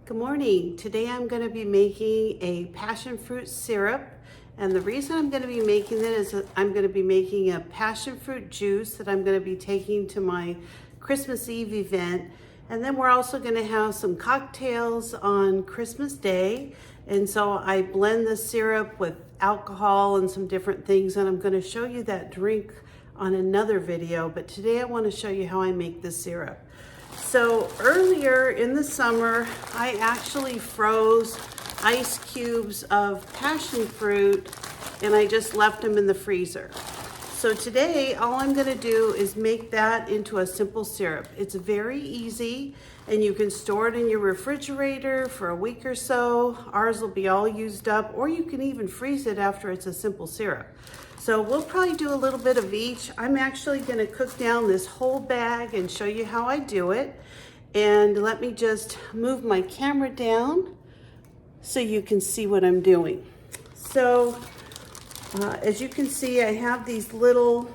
Good morning. Today I'm going to be making a passion fruit syrup, and the reason I'm going to be making it is that I'm going to be making a passion fruit juice that I'm going to be taking to my Christmas Eve event, and then we're also going to have some cocktails on Christmas Day. And so I blend the syrup with alcohol and some different things, and I'm going to show you that drink on another video, but today I want to show you how I make this syrup. So earlier in the summer, I actually froze ice cubes of passion fruit and I just left them in the freezer. So today, all I'm gonna do is make that into a simple syrup. It's very easy and you can store it in your refrigerator for a week or so. Ours will be all used up, or you can even freeze it after it's a simple syrup. So we'll probably do a little bit of each. I'm actually gonna cook down this whole bag and show you how I do it. And let me just move my camera down so you can see what I'm doing. So as you can see, I have these little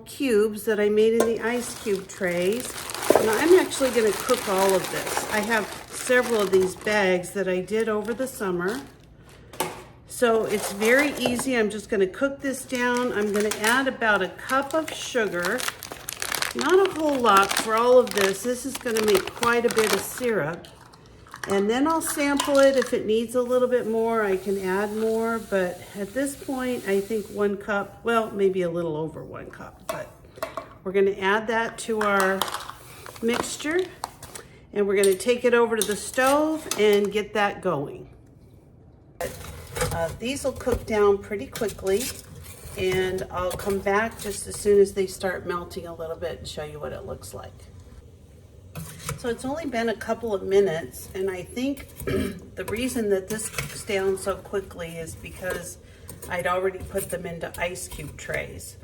cubes that I made in the ice cube trays. And I'm actually gonna cook all of this. I have several of these bags that I did over the summer. So it's very easy. I'm just gonna cook this down. I'm gonna add about a cup of sugar. Not a whole lot for all of this. This is gonna make quite a bit of syrup. And then I'll sample it. If it needs a little bit more, I can add more. But at this point, I think 1 cup, well, maybe a little over 1 cup. But we're gonna add that to our mixture. And we're gonna take it over to the stove and get that going. These will cook down pretty quickly, and I'll come back just as soon as they start melting a little bit and show you what it looks like. So it's only been a couple of minutes, and I think the reason that this cooks down so quickly is because I'd already put them into ice cube trays.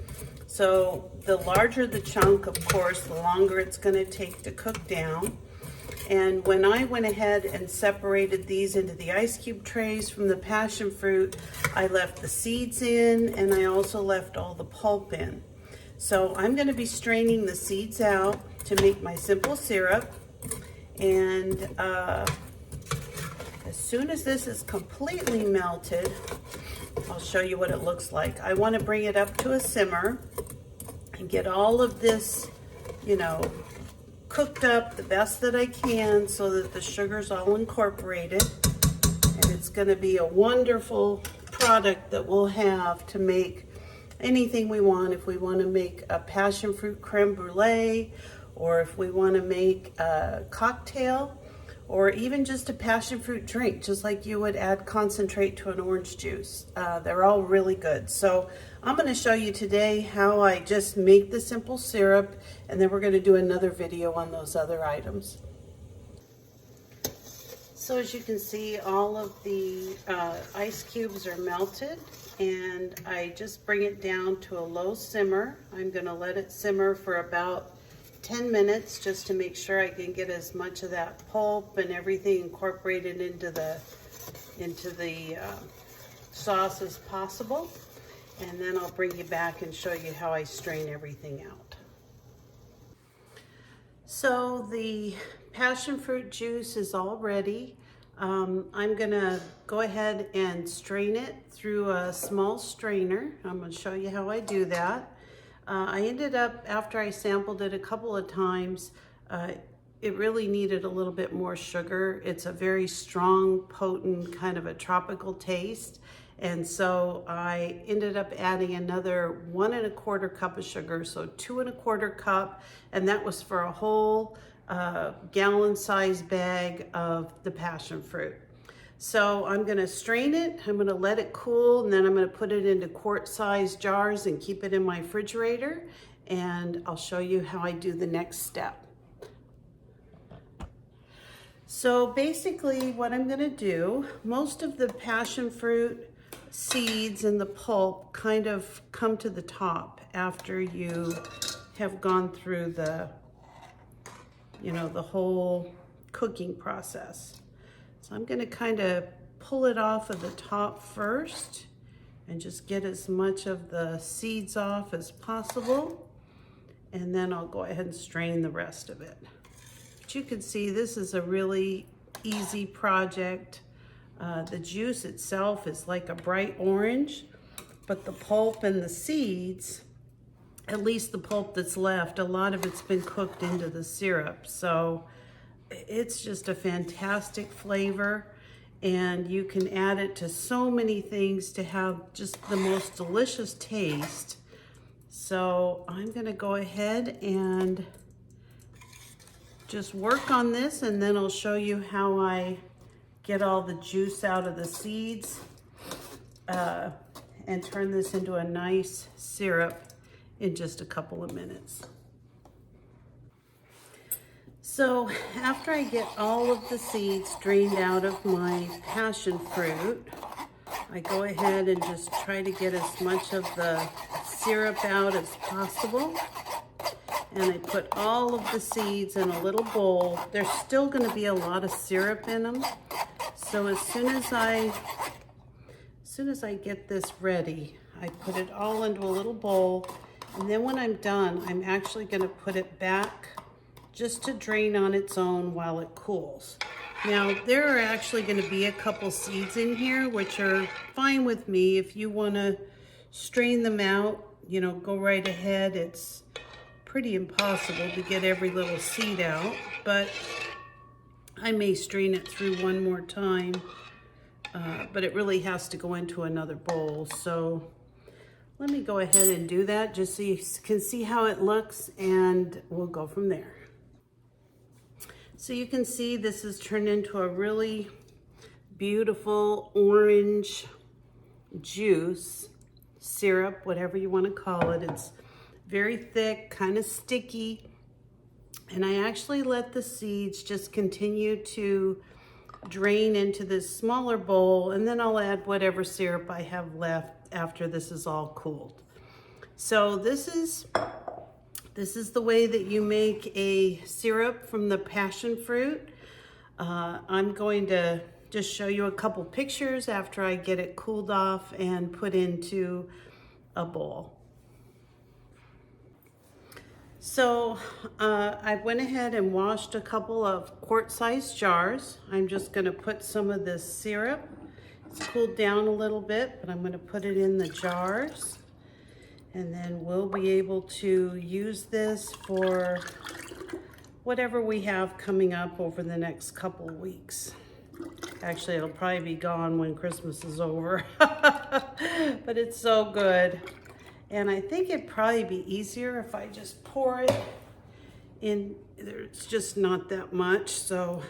So the larger the chunk, of course, the longer it's gonna take to cook down. And when I went ahead and separated these into the ice cube trays from the passion fruit, I left the seeds in and I also left all the pulp in. So I'm gonna be straining the seeds out to make my simple syrup. And as soon as this is completely melted, I'll show you what it looks like. I wanna bring it up to a simmer and get all of this, cooked up the best that I can so that the sugar's all incorporated. And it's gonna be a wonderful product that we'll have to make anything we want. If we wanna make a passion fruit creme brulee, or if we wanna make a cocktail, or even just a passion fruit drink, just like you would add concentrate to an orange juice. They're all really good. So I'm gonna show you today how I just make the simple syrup, and then we're gonna do another video on those other items. So as you can see, all of the ice cubes are melted, and I just bring it down to a low simmer. I'm gonna let it simmer for about 10 minutes just to make sure I can get as much of that pulp and everything incorporated into the sauce as possible. And then I'll bring you back and show you how I strain everything out. So the passion fruit juice is all ready. I'm gonna go ahead and strain it through a small strainer. I'm gonna show you how I do that. I ended up, after I sampled it a couple of times, it really needed a little bit more sugar. It's a very strong, potent, kind of a tropical taste. And so I ended up adding another 1 1/4 cup of sugar, so 2 1/4 cup, and that was for a whole gallon-sized bag of the passion fruit. So I'm gonna strain it, I'm gonna let it cool, and then I'm gonna put it into quart-sized jars and keep it in my refrigerator, and I'll show you how I do the next step. So basically what I'm gonna do, most of the passion fruit seeds and the pulp kind of come to the top after you have gone through the whole cooking process. So I'm gonna kind of pull it off of the top first and just get as much of the seeds off as possible. And then I'll go ahead and strain the rest of it. But you can see this is a really easy project. The juice itself is like a bright orange, but the pulp and the seeds, at least the pulp that's left, a lot of it's been cooked into the syrup. So it's just a fantastic flavor, and you can add it to so many things to have just the most delicious taste. So I'm gonna go ahead and just work on this, and then I'll show you how I get all the juice out of the seeds and turn this into a nice syrup in just a couple of minutes. So after I get all of the seeds drained out of my passion fruit, I go ahead and just try to get as much of the syrup out as possible. And I put all of the seeds in a little bowl. There's still going to be a lot of syrup in them. So as soon as I get this ready, I put it all into a little bowl. And then when I'm done, I'm actually going to put it back just to drain on its own while it cools. Now, there are actually going to be a couple seeds in here, which are fine with me. If you want to strain them out, you know, go right ahead. It's pretty impossible to get every little seed out, but I may strain it through one more time, but it really has to go into another bowl. So let me go ahead and do that just so you can see how it looks, and we'll go from there. So you can see this has turned into a really beautiful orange juice, syrup, whatever you want to call it. It's very thick, kind of sticky, and I actually let the seeds just continue to drain into this smaller bowl, and then I'll add whatever syrup I have left after this is all cooled. So this is the way that you make a syrup from the passion fruit. I'm going to just show you a couple pictures after I get it cooled off and put into a bowl. So I went ahead and washed a couple of quart-sized jars. I'm just going to put some of this syrup. It's cooled down a little bit, but I'm going to put it in the jars. And then we'll be able to use this for whatever we have coming up over the next couple weeks. Actually, it'll probably be gone when Christmas is over, but it's so good. And I think it'd probably be easier if I just pour it in. It's just not that much. So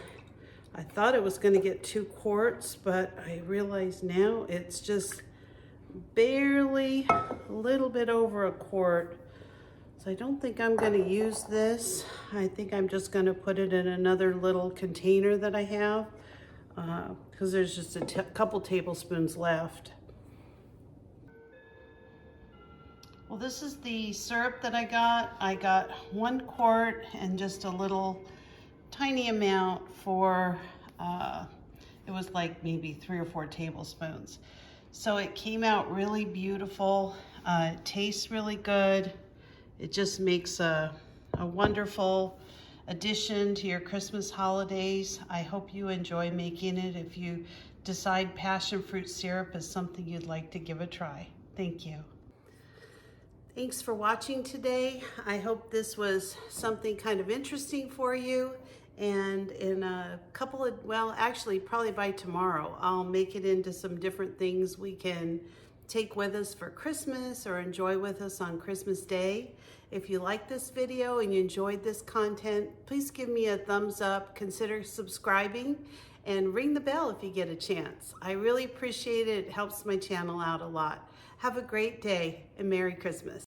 I thought it was going to get 2 quarts, but I realize now it's just barely a little bit over a quart. So I don't think I'm going to use this. I think I'm just going to put it in another little container that I have because there's just a couple tablespoons left. Well, this is the syrup that I got. I got 1 quart and just a little tiny amount for, it was like maybe 3 or 4 tablespoons. So it came out really beautiful. It tastes really good. It just makes a wonderful addition to your Christmas holidays. I hope you enjoy making it if you decide passion fruit syrup is something you'd like to give a try. Thank you. Thanks for watching today. I hope this was something kind of interesting for you. And in a couple of, well, actually probably by tomorrow, I'll make it into some different things we can take with us for Christmas or enjoy with us on Christmas Day. If you like this video and you enjoyed this content, please give me a thumbs up, consider subscribing, and ring the bell if you get a chance. I really appreciate it. It helps my channel out a lot. Have a great day and Merry Christmas.